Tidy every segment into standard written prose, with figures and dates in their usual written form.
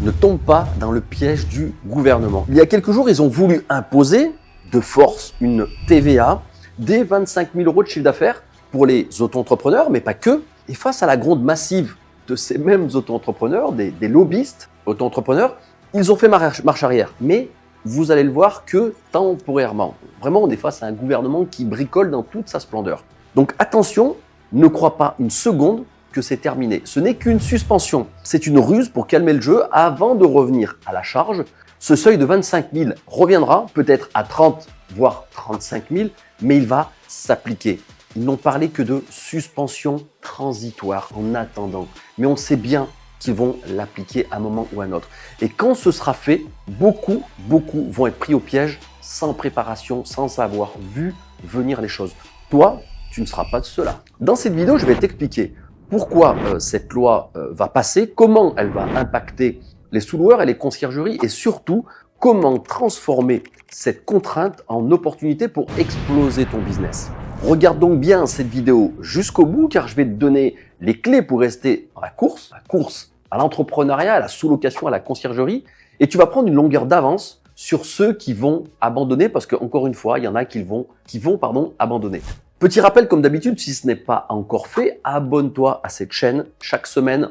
ne tombe pas dans le piège du gouvernement. Il y a quelques jours, ils ont voulu imposer de force une TVA dès 25 000 € de chiffre d'affaires pour les auto-entrepreneurs, mais pas que. Et face à la gronde massive de ces mêmes auto-entrepreneurs, des lobbyistes auto-entrepreneurs, ils ont fait marche arrière. Mais vous allez le voir que temporairement. Vraiment, on est face à un gouvernement qui bricole dans toute sa splendeur. Donc attention, ne crois pas une seconde que c'est terminé. Ce n'est qu'une suspension. C'est une ruse pour calmer le jeu avant de revenir à la charge. Ce seuil de 25 000 reviendra peut-être à 30, voire 35 000, mais il va s'appliquer. Ils n'ont parlé que de suspension transitoire en attendant. Mais on sait bien qu'ils vont l'appliquer à un moment ou à un autre. Et quand ce sera fait, beaucoup vont être pris au piège sans préparation, sans avoir vu venir les choses. Toi, tu ne seras pas de ceux-là. Dans cette vidéo, je vais t'expliquer pourquoi cette loi va passer, comment elle va impacter les sous-loueurs et les conciergeries et surtout comment transformer cette contrainte en opportunité pour exploser ton business. Regarde donc bien cette vidéo jusqu'au bout car je vais te donner les clés pour rester dans la course à l'entrepreneuriat, à la sous-location, à la conciergerie et tu vas prendre une longueur d'avance sur ceux qui vont abandonner parce qu'encore une fois, il y en a qui vont abandonner. Petit rappel, comme d'habitude, si ce n'est pas encore fait, abonne-toi à cette chaîne. Chaque semaine,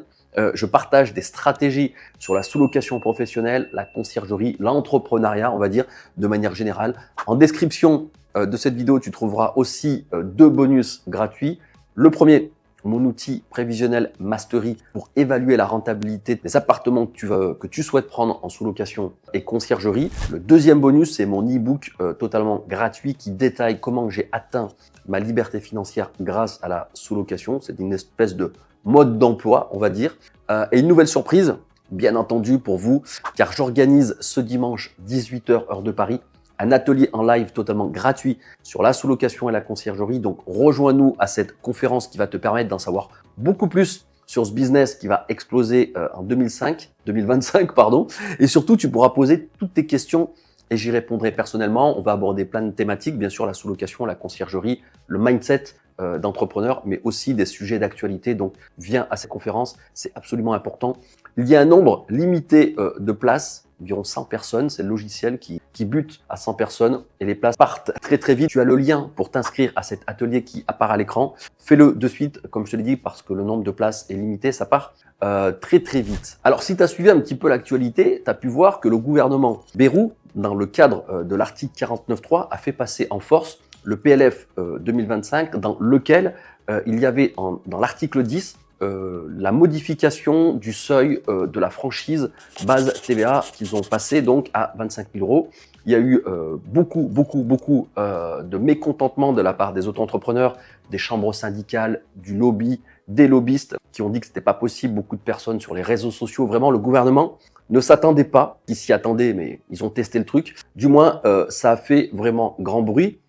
je partage des stratégies sur la sous-location professionnelle, la conciergerie, l'entrepreneuriat, on va dire, de manière générale. En description de cette vidéo, tu trouveras aussi 2 bonus gratuits. Le premier, mon outil prévisionnel Mastery pour évaluer la rentabilité des appartements que tu souhaites prendre en sous-location et conciergerie. Le deuxième bonus, c'est mon e-book totalement gratuit qui détaille comment j'ai atteint ma liberté financière grâce à la sous-location. C'est une espèce de mode d'emploi, on va dire. Et une nouvelle surprise, bien entendu pour vous, car j'organise ce dimanche 18 h heure de Paris, un atelier en live totalement gratuit sur la sous-location et la conciergerie. Donc, rejoins-nous à cette conférence qui va te permettre d'en savoir beaucoup plus sur ce business qui va exploser en 2025, pardon. Et surtout, tu pourras poser toutes tes questions et j'y répondrai personnellement. On va aborder plein de thématiques, bien sûr la sous-location, la conciergerie, le mindset d'entrepreneur, mais aussi des sujets d'actualité. Donc, viens à cette conférence, c'est absolument important. Il y a un nombre limité de places, environ 100 personnes. C'est le logiciel qui bute à 100 personnes et les places partent très vite. Tu as le lien pour t'inscrire à cet atelier qui apparaît à l'écran. Fais-le de suite, comme je te l'ai dit, parce que le nombre de places est limité. Ça part très vite. Alors, si tu as suivi un petit peu l'actualité, tu as pu voir que le gouvernement Bayrou, dans le cadre de l'article 49.3, a fait passer en force le PLF 2025 dans lequel il y avait dans l'article 10 la modification du seuil de la franchise base TVA qu'ils ont passé donc à 25 000 €. Il y a eu beaucoup de mécontentement de la part des auto-entrepreneurs, des chambres syndicales, du lobby, des lobbyistes qui ont dit que c'était pas possible. Beaucoup de personnes sur les réseaux sociaux. Vraiment, le gouvernement ne s'attendait pas. Ils s'y attendaient, mais ils ont testé le truc. Du moins, ça a fait vraiment grand bruit.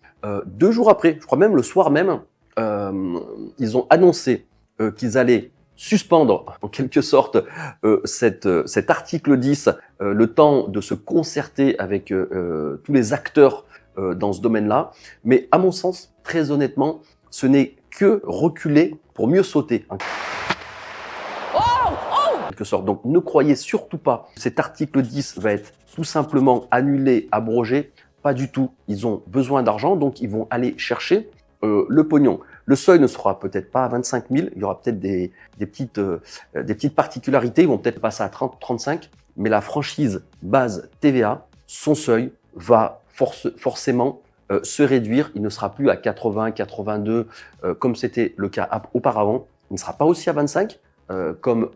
2 jours après, je crois même le soir même, ils ont annoncé qu'ils allaient suspendre en quelque sorte cet article 10, le temps de se concerter avec tous les acteurs dans ce domaine-là. Mais à mon sens, très honnêtement, ce n'est que reculer pour mieux sauter. En quelque sorte. Donc ne croyez surtout pas que cet article 10 va être tout simplement annulé, abrogé. Pas du tout. Ils ont besoin d'argent, donc ils vont aller chercher le pognon. Le seuil ne sera peut-être pas à 25 000. Il y aura peut-être des petites particularités. Ils vont peut-être passer à 30, 35. Mais la franchise base TVA, son seuil va forcément se réduire. Il ne sera plus à 80, 82 comme c'était le cas auparavant. Il ne sera pas aussi à 25 comme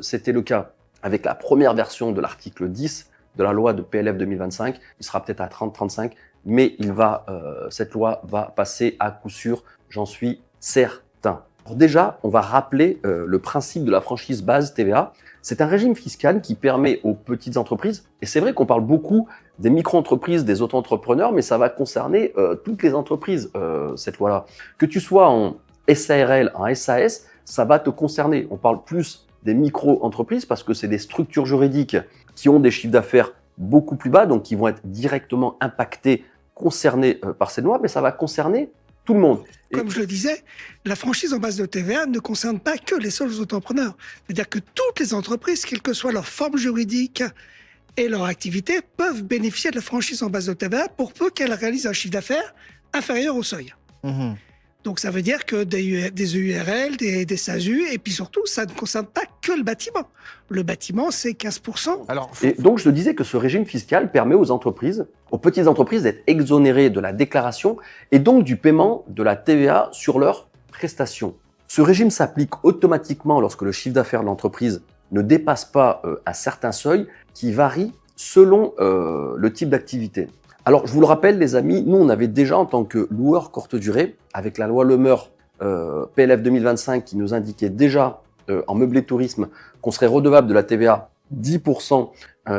c'était le cas avec la première version de l'article 10 de la loi de PLF 2025, il sera peut-être à 30-35, mais cette loi va passer à coup sûr, j'en suis certain. Alors déjà, on va rappeler le principe de la franchise base TVA. C'est un régime fiscal qui permet aux petites entreprises, et c'est vrai qu'on parle beaucoup des micro-entreprises, des auto-entrepreneurs, mais ça va concerner toutes les entreprises, cette loi-là. Que tu sois en SARL, en SAS, ça va te concerner. On parle plus des micro-entreprises parce que c'est des structures juridiques qui ont des chiffres d'affaires beaucoup plus bas, donc qui vont être directement impactés, concernés par ces lois, mais ça va concerner tout le monde. Comme je le disais, la franchise en base de TVA ne concerne pas que les seuls entrepreneurs. C'est-à-dire que toutes les entreprises, quelle que soit leur forme juridique et leur activité, peuvent bénéficier de la franchise en base de TVA pour peu qu'elles réalisent un chiffre d'affaires inférieur au seuil. Mhm. Donc ça veut dire que des EURL, des SASU, et puis surtout, ça ne concerne pas que le bâtiment. Le bâtiment, c'est 15%. Alors, Et donc, je te disais que ce régime fiscal permet aux entreprises, aux petites entreprises, d'être exonérées de la déclaration et donc du paiement de la TVA sur leurs prestations. Ce régime s'applique automatiquement lorsque le chiffre d'affaires de l'entreprise ne dépasse pas un certain seuil qui varie selon le type d'activité. Alors, je vous le rappelle, les amis, nous, on avait déjà, en tant que loueur courte durée, avec la loi Le Meur PLF 2025, qui nous indiquait déjà en meublé tourisme qu'on serait redevable de la TVA 10%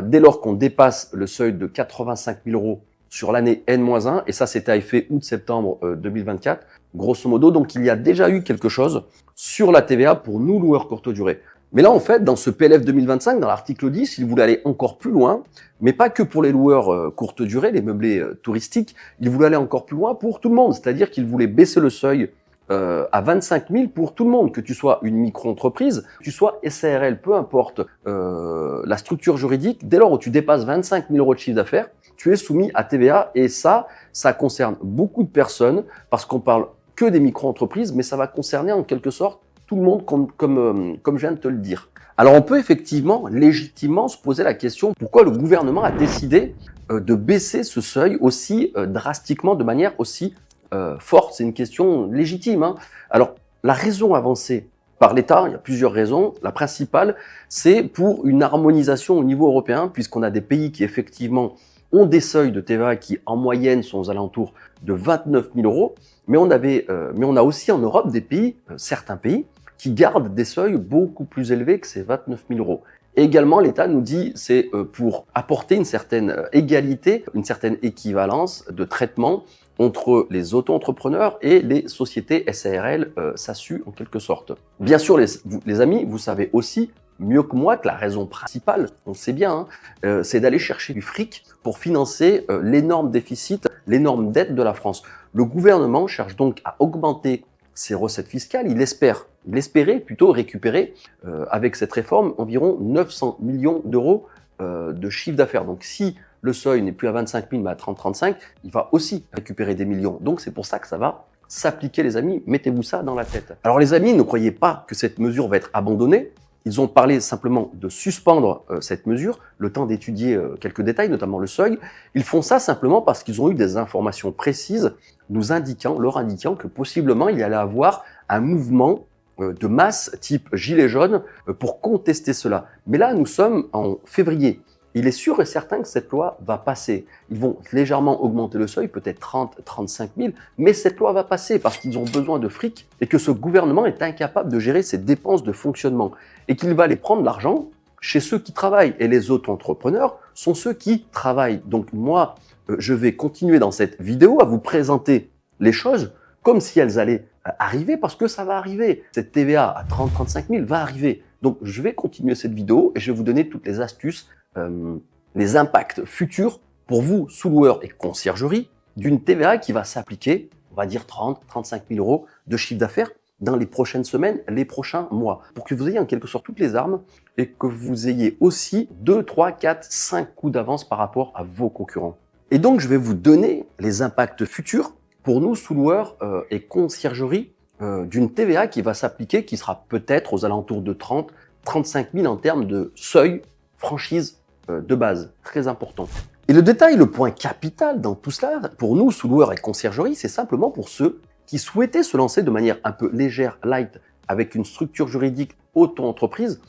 dès lors qu'on dépasse le seuil de 85 000 euros sur l'année N-1, et ça, c'était à effet août-septembre 2024, grosso modo. Donc, il y a déjà eu quelque chose sur la TVA pour nous, loueurs courte durée. Mais là, en fait, dans ce PLF 2025, dans l'article 10, il voulait aller encore plus loin, mais pas que pour les loueurs courte durée, les meublés touristiques, il voulait aller encore plus loin pour tout le monde, c'est-à-dire qu'il voulait baisser le seuil à 25 000 pour tout le monde, que tu sois une micro-entreprise, que tu sois SARL, peu importe la structure juridique, dès lors où tu dépasses 25 000 euros de chiffre d'affaires, tu es soumis à TVA, et ça concerne beaucoup de personnes, parce qu'on parle que des micro-entreprises, mais ça va concerner en quelque sorte tout le monde, comme je viens de te le dire. Alors on peut effectivement, légitimement se poser la question pourquoi le gouvernement a décidé de baisser ce seuil aussi drastiquement, de manière aussi forte. C'est une question légitime, hein. Alors la raison avancée par l'État, il y a plusieurs raisons. La principale, c'est pour une harmonisation au niveau européen, puisqu'on a des pays qui effectivement ont des seuils de TVA qui en moyenne sont aux alentours de 29 000 euros, mais on a aussi en Europe des pays, certains pays, qui gardent des seuils beaucoup plus élevés que ces 29 000 euros. Et également, l'État nous dit c'est pour apporter une certaine égalité, une certaine équivalence de traitement entre les auto-entrepreneurs et les sociétés SARL, SASU en quelque sorte. Bien sûr, les amis, vous savez aussi mieux que moi que la raison principale, on le sait bien, c'est d'aller chercher du fric pour financer l'énorme déficit, l'énorme dette de la France. Le gouvernement cherche donc à augmenter ses recettes fiscales. Il espérait plutôt récupérer avec cette réforme environ 900 millions d'euros de chiffre d'affaires. Donc si le seuil n'est plus à 25 000 mais à 30-35, il va aussi récupérer des millions. Donc c'est pour ça que ça va s'appliquer, les amis. Mettez-vous ça dans la tête. Alors les amis, ne croyez pas que cette mesure va être abandonnée. Ils ont parlé simplement de suspendre cette mesure, le temps d'étudier quelques détails, notamment le seuil. Ils font ça simplement parce qu'ils ont eu des informations précises leur indiquant que possiblement il y allait avoir un mouvement de masse type gilet jaune pour contester cela. Mais là, nous sommes en février. Il est sûr et certain que cette loi va passer. Ils vont légèrement augmenter le seuil, peut-être 30-35 000, mais cette loi va passer parce qu'ils ont besoin de fric et que ce gouvernement est incapable de gérer ses dépenses de fonctionnement et qu'il va aller prendre l'argent chez ceux qui travaillent. Et les auto-entrepreneurs sont ceux qui travaillent. Donc moi, je vais continuer dans cette vidéo à vous présenter les choses comme si elles allaient arriver, parce que ça va arriver. Cette TVA à 30-35 000 va arriver. Donc je vais continuer cette vidéo et je vais vous donner toutes les astuces, les impacts futurs pour vous, sous-loueurs et conciergerie, d'une TVA qui va s'appliquer, on va dire 30-35 000 euros de chiffre d'affaires dans les prochaines semaines, les prochains mois, pour que vous ayez en quelque sorte toutes les armes et que vous ayez aussi 2, 3, 4, 5 coups d'avance par rapport à vos concurrents. Et donc, je vais vous donner les impacts futurs pour nous, sous-loueurs et conciergerie, d'une TVA qui va s'appliquer, qui sera peut-être aux alentours de 30-35 000 en termes de seuil, franchise de base. Très important. Et le détail, le point capital dans tout cela, pour nous, sous-loueurs et conciergerie, c'est simplement pour ceux qui souhaitaient se lancer de manière un peu légère, light, avec une structure juridique auto-entreprise.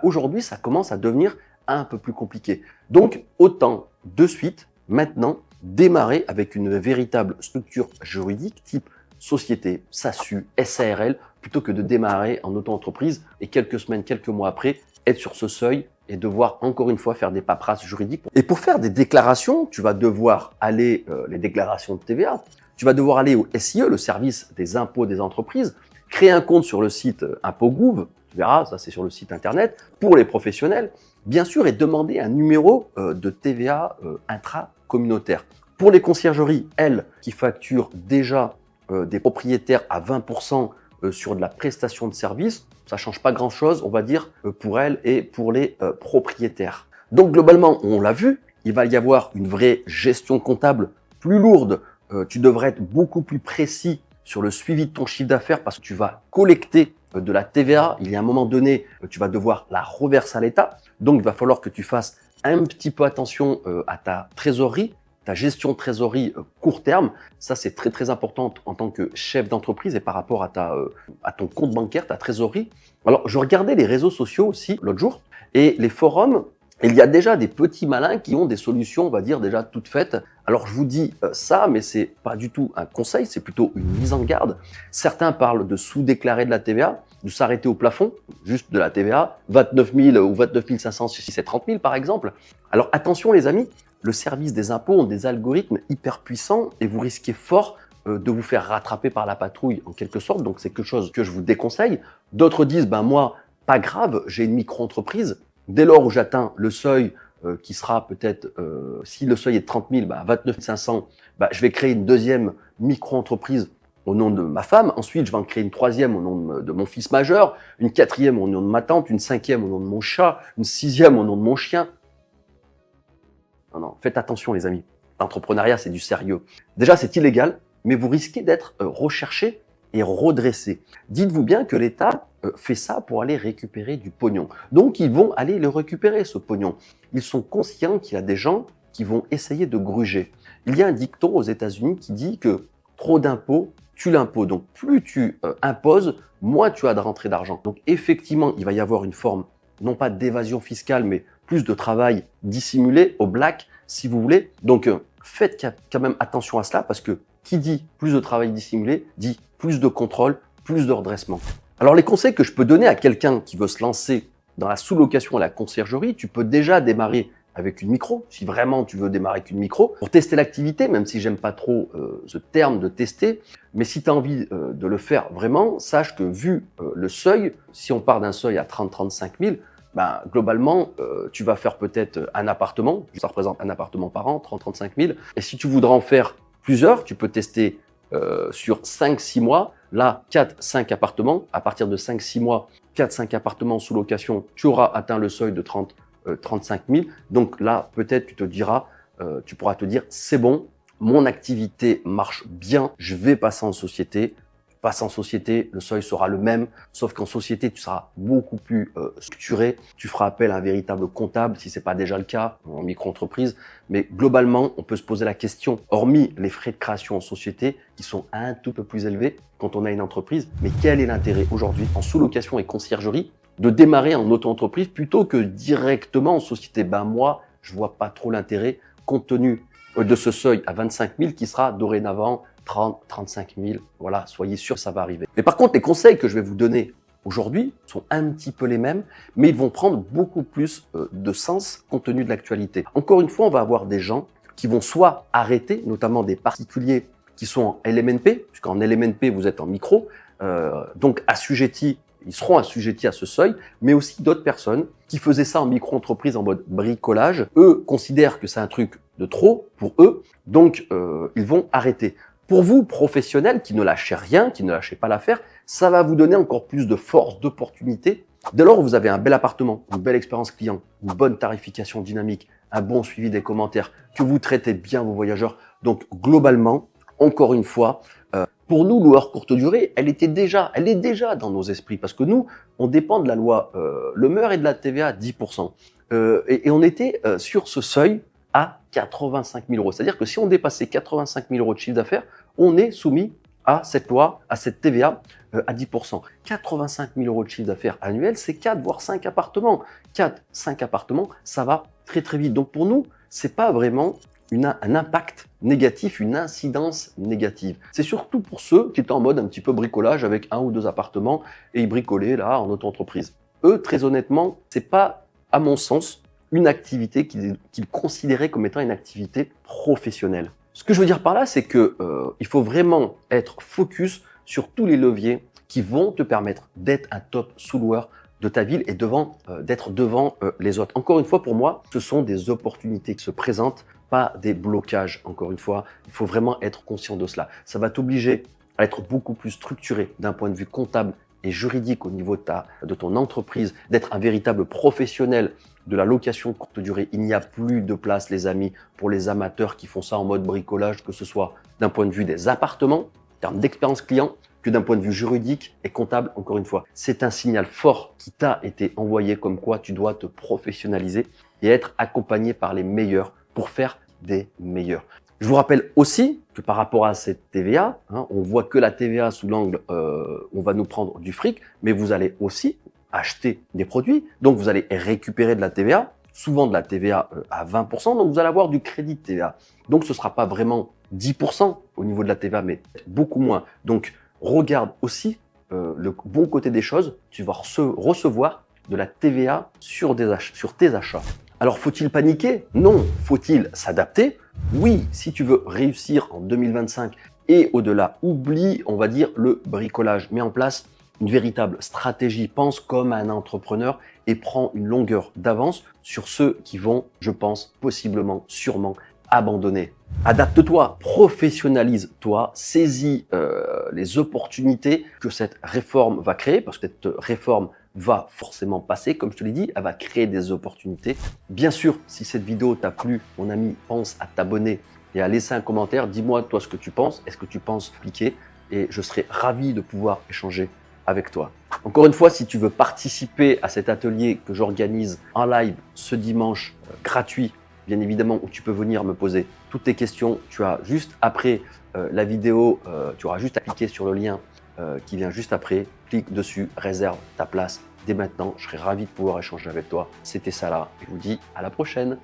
Aujourd'hui, ça commence à devenir un peu plus compliqué. Donc, autant de suite, maintenant, démarrer avec une véritable structure juridique type société, SASU, SARL, plutôt que de démarrer en auto-entreprise et quelques semaines, quelques mois après, être sur ce seuil et devoir encore une fois faire des paperasses juridiques. Et pour faire des déclarations, tu vas devoir aller, les déclarations de TVA, tu vas devoir aller au SIE, le service des impôts des entreprises, créer un compte sur le site ImpôtGouv, tu verras, ça c'est sur le site internet, pour les professionnels, bien sûr, et demander un numéro de TVA intra-communautaire. Pour les conciergeries, elles, qui facturent déjà des propriétaires à 20% sur de la prestation de service, ça ne change pas grand-chose, on va dire, pour elles et pour les propriétaires. Donc globalement, on l'a vu, il va y avoir une vraie gestion comptable plus lourde. Tu devrais être beaucoup plus précis sur le suivi de ton chiffre d'affaires parce que tu vas collecter de la TVA. Il y a un moment donné, tu vas devoir la reverser à l'État. Donc, il va falloir que tu fasses un petit peu attention à ta trésorerie, ta gestion de trésorerie court terme. Ça, c'est très, très important en tant que chef d'entreprise et par rapport à ton compte bancaire, ta trésorerie. Alors, je regardais les réseaux sociaux aussi l'autre jour et les forums. Il y a déjà des petits malins qui ont des solutions, on va dire, déjà toutes faites. Alors, je vous dis ça, mais c'est pas du tout un conseil, c'est plutôt une mise en garde. Certains parlent de sous-déclarer de la TVA, de s'arrêter au plafond, juste de la TVA, 29 000 ou 29 500 si c'est 30 000 par exemple. Alors, attention les amis, le service des impôts ont des algorithmes hyper puissants et vous risquez fort de vous faire rattraper par la patrouille en quelque sorte. Donc, c'est quelque chose que je vous déconseille. D'autres disent, ben moi, pas grave, j'ai une micro-entreprise. Dès lors où j'atteins le seuil qui sera peut-être, si le seuil est de 30 000, 29 500, je vais créer une deuxième micro-entreprise au nom de ma femme. Ensuite, je vais en créer une troisième au nom de mon fils majeur, une quatrième au nom de ma tante, une cinquième au nom de mon chat, une sixième au nom de mon chien. Non, non, faites attention les amis. L'entrepreneuriat, c'est du sérieux. Déjà, c'est illégal, mais vous risquez d'être recherché et redressé. Dites-vous bien que l'État fait ça pour aller récupérer du pognon. Donc, ils vont aller le récupérer, ce pognon. Ils sont conscients qu'il y a des gens qui vont essayer de gruger. Il y a un dicton aux États-Unis qui dit que trop d'impôts tue l'impôt. Donc, plus tu imposes, moins tu as de rentrée d'argent. Donc, effectivement, il va y avoir une forme, non pas d'évasion fiscale, mais plus de travail dissimulé, au black, si vous voulez. Donc, faites quand même attention à cela, parce que qui dit plus de travail dissimulé, dit plus de contrôle, plus de redressement. Alors, les conseils que je peux donner à quelqu'un qui veut se lancer dans la sous-location à la conciergerie, tu peux déjà démarrer avec une micro, si vraiment tu veux démarrer avec une micro, pour tester l'activité, même si j'aime pas trop ce terme de tester, mais si tu as envie de le faire vraiment, sache que vu le seuil, si on part d'un seuil à 30-35 000, globalement, tu vas faire peut-être un appartement, ça représente un appartement par an, 30-35 000, et si tu voudras en faire plusieurs, tu peux tester sur 5-6 mois, là 4-5 appartements, à partir de 5-6 mois, 4-5 appartements sous location, tu auras atteint le seuil de 35 000. Donc là, peut-être tu pourras te dire, c'est bon, mon activité marche bien, je vais passer en société. Passer en société, le seuil sera le même, sauf qu'en société, tu seras beaucoup plus structuré. Tu feras appel à un véritable comptable, si ce n'est pas déjà le cas en micro-entreprise. Mais globalement, on peut se poser la question, hormis les frais de création en société, qui sont un tout peu plus élevés quand on a une entreprise, mais quel est l'intérêt aujourd'hui en sous-location et conciergerie de démarrer en auto-entreprise plutôt que directement en société? Moi, je vois pas trop l'intérêt compte tenu de ce seuil à 25 000 qui sera dorénavant 30, 35 000. Voilà, soyez sûr que ça va arriver. Mais par contre, les conseils que je vais vous donner aujourd'hui sont un petit peu les mêmes, mais ils vont prendre beaucoup plus de sens compte tenu de l'actualité. Encore une fois, on va avoir des gens qui vont soit arrêter, notamment des particuliers qui sont en LMNP, puisqu'en LMNP, vous êtes en micro, donc assujettis. Ils seront assujettis à ce seuil, mais aussi d'autres personnes qui faisaient ça en micro-entreprise en mode bricolage. Eux considèrent que c'est un truc de trop pour eux, donc ils vont arrêter. Pour vous, professionnels qui ne lâchez rien, qui ne lâchez pas l'affaire, ça va vous donner encore plus de force, d'opportunité. Dès lors, vous avez un bel appartement, une belle expérience client, une bonne tarification dynamique, un bon suivi des commentaires, que vous traitez bien vos voyageurs. Donc globalement, encore une fois, pour nous, loueurs courte durée, elle est déjà dans nos esprits parce que nous, on dépend de la loi Le Meur et de la TVA à 10%. Et on était sur ce seuil à 85 000 euros. C'est-à-dire que si on dépassait 85 000 euros de chiffre d'affaires, on est soumis à cette loi, à cette TVA à 10%. 85 000 euros de chiffre d'affaires annuel, c'est 4 voire 5 appartements. 4, 5 appartements, ça va très très vite. Donc pour nous, c'est pas vraiment un impact négatif, une incidence négative. C'est surtout pour ceux qui étaient en mode un petit peu bricolage avec 1 ou 2 appartements et ils bricolaient là en auto-entreprise. Eux, très honnêtement, c'est pas, à mon sens, une activité qu'ils considéraient comme étant une activité professionnelle. Ce que je veux dire par là, c'est que il faut vraiment être focus sur tous les leviers qui vont te permettre d'être un top sous-loueur de ta ville et d'être devant les autres. Encore une fois, pour moi, ce sont des opportunités qui se présentent, pas des blocages. Encore une fois, il faut vraiment être conscient de cela. Ça va t'obliger à être beaucoup plus structuré d'un point de vue comptable et juridique au niveau de ton entreprise, d'être un véritable professionnel de la location courte durée. Il n'y a plus de place, les amis, pour les amateurs qui font ça en mode bricolage, que ce soit d'un point de vue des appartements, en termes d'expérience client, que d'un point de vue juridique et comptable, encore une fois. C'est un signal fort qui t'a été envoyé comme quoi tu dois te professionnaliser et être accompagné par les meilleurs pour faire des meilleurs. Je vous rappelle aussi que par rapport à cette TVA, on voit que la TVA sous l'angle on va nous prendre du fric, mais vous allez aussi acheter des produits, donc vous allez récupérer de la TVA, souvent de la TVA à 20%, donc vous allez avoir du crédit de TVA. Donc ce ne sera pas vraiment 10% au niveau de la TVA, mais beaucoup moins. Donc regarde aussi le bon côté des choses, tu vas recevoir de la TVA sur tes achats. Alors faut-il paniquer? Non. Faut-il s'adapter? Oui, si tu veux réussir en 2025 et au-delà, oublie, on va dire, le bricolage. Mets en place une véritable stratégie, pense comme un entrepreneur et prends une longueur d'avance sur ceux qui vont, je pense, possiblement, sûrement abandonner. Adapte-toi, professionnalise-toi, saisis les opportunités que cette réforme va créer, parce que cette réforme va forcément passer, comme je te l'ai dit, elle va créer des opportunités. Bien sûr, si cette vidéo t'a plu, mon ami, pense à t'abonner et à laisser un commentaire. Dis-moi toi ce que tu penses, est-ce que tu penses appliquer? Et je serai ravi de pouvoir échanger avec toi. Encore une fois, si tu veux participer à cet atelier que j'organise en live ce dimanche, gratuit, bien évidemment, où tu peux venir me poser toutes tes questions, tu as juste après la vidéo, tu auras juste à cliquer sur le lien qui vient juste après, clique dessus, réserve ta place dès maintenant. Je serai ravi de pouvoir échanger avec toi. C'était Salah et je vous dis à la prochaine.